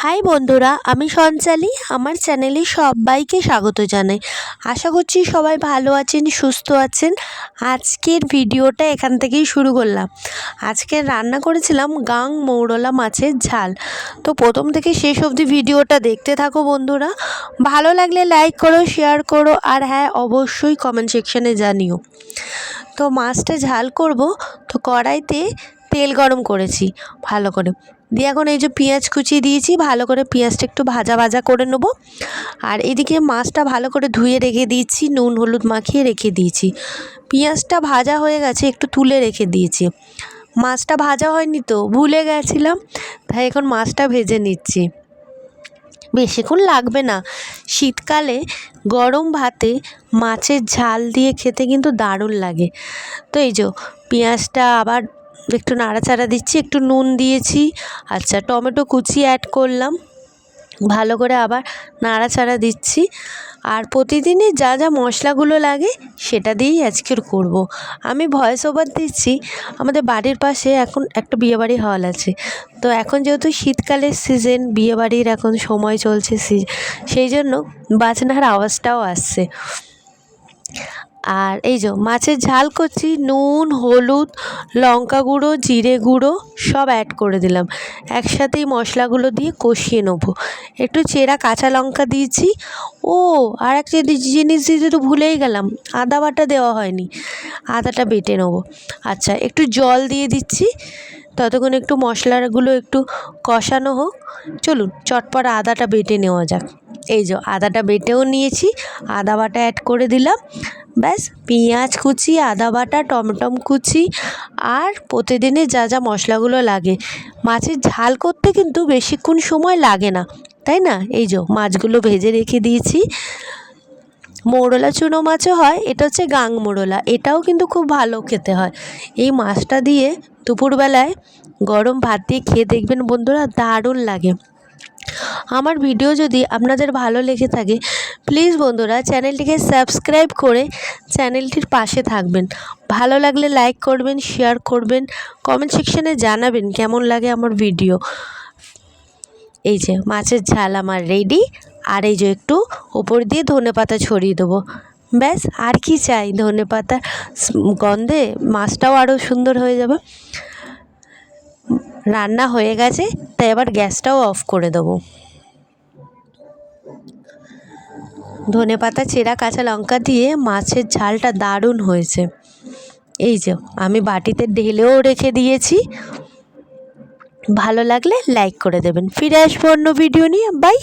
High বন্ধুরা, আমি সঞ্চালি। আমার চ্যানেলে সবাইকে স্বাগত জানাই। আশা করছি সবাই ভালো আছেন, সুস্থ আছেন। আজকের ভিডিওটা এখান থেকেই শুরু করলাম। আজকে রান্না করেছিলাম গাং মৌরলা মাছের ঝাল। তো প্রথম থেকে শেষ অবধি ভিডিওটা দেখতে থাকো বন্ধুরা। ভালো লাগলে লাইক করো, শেয়ার করো, আর হ্যাঁ, অবশ্যই কমেন্ট সেকশানে জানিও। তো মাছটা ঝাল করব, তো কড়াইতে তেল গরম করেছি ভালো করে দিয়ে। এখন এই যে পেঁয়াজ কুচিয়ে দিয়েছি, ভালো করে পেঁয়াজটা একটু ভাজা ভাজা করে নেব। আর এদিকে মাছটা ভালো করে ধুয়ে রেখে দিয়েছি, নুন হলুদ মাখিয়ে রেখে দিয়েছি। পেঁয়াজটা ভাজা হয়ে গেছে, একটু তুলে রেখে দিয়েছি। মাছটা ভাজা হয়নি তো, ভুলে গেছিলাম, তাই এখন মাছটা ভেজে নিচ্ছি। বেশিক্ষণ লাগবে না। শীতকালে গরম ভাতে মাছের ঝাল দিয়ে খেতে কিন্তু দারুণ লাগে। তো এই যে পেঁয়াজটা আবার একটু নাড়াচাড়া দিচ্ছি, একটু নুন দিয়েছি। আচ্ছা, টমেটো কুচি অ্যাড করলাম, ভালো করে আবার নাড়াচাড়া দিচ্ছি। আর প্রতিদিনের যা যা মশলাগুলো লাগে সেটা দিয়েই আজকের করব। আমি ভয়েস ওভার দিচ্ছি। আমাদের বাড়ির পাশে এখন একটা বিয়েবাড়ি হল আছে। তো এখন যেহেতু শীতকালের সিজন, বিয়েবাড়ির এখন সময় চলছে, সেই জন্য বাজনার আওয়াজটাও আসছে। আর এই যে মাছের ঝাল করছি, নুন হলুদ লঙ্কা গুঁড়ো জিরে গুঁড়ো সব অ্যাড করে দিলাম। একসাথেই মশলাগুলো দিয়ে কষিয়ে নেবো। একটু চেরা কাঁচা লঙ্কা দিয়েছি। ও, আর একটা জিনিস দিতে তো ভুলেই গেলাম, আদা বাটা দেওয়া হয়নি, আদাটা বেটে নেবো। আচ্ছা, একটু জল দিয়ে দিচ্ছি, ততক্ষণ একটু মশলাগুলো একটু কষানো হোক। চলুন চটপট আদাটা বেটে নেওয়া যাক। এই যে আদাটা বেটেও নিয়েছি, আদা বাটা অ্যাড করে দিলাম। ব্যাস, পেঁয়াজ কুচি, আদা বাটা, টমেটম কুচি, আর প্রতিদিনের যা যা মশলাগুলো লাগে। মাছের ঝাল করতে কিন্তু বেশিক্ষণ সময় লাগে না, তাই না? এই যে মাছগুলো ভেজে রেখে দিয়েছি। মৌরলা চুনো মাছও হয়, এটা হচ্ছে গাং মৌরলা, এটাও কিন্তু খুব ভালো খেতে হয়। এই মাছটা দিয়ে দুপুরবেলায় গরম ভাত দিয়ে খেয়ে দেখবেন বন্ধুরা, দারুণ লাগে। আমার ভিডিও যদি আপনাদের ভালো লেগে থাকে, প্লিজ বন্ধুরা চ্যানেলটিকে সাবস্ক্রাইব করে চ্যানেলটির পাশে থাকবেন। ভালো লাগলে লাইক করবেন, শেয়ার করবেন, কমেন্ট সেকশানে জানাবেন কেমন লাগে আমার ভিডিও। এই যে মাছের ঝাল আমার রেডি। আর এই যে একটু ওপর দিয়ে ধনেপাতা ছড়িয়ে দেবো। ব্যাস, আর কি চাই? ধনেপাতা গন্ধে মাছটাও আরও সুন্দর হয়ে যাবে। রান্না হয়ে গেছে, তাই এবার গ্যাসটাও অফ করে দেবো। ধনেপাতা চেরা কাঁচা লঙ্কা দিয়ে মাছের ঝালটা দারুণ হয়েছে। এই যে আমি বাটিতে ঢেলেও রেখে দিয়েছি। ভালো লাগলে লাইক করে দেবেন। ফিরে আসবো অন্য ভিডিও নিয়ে। বাই।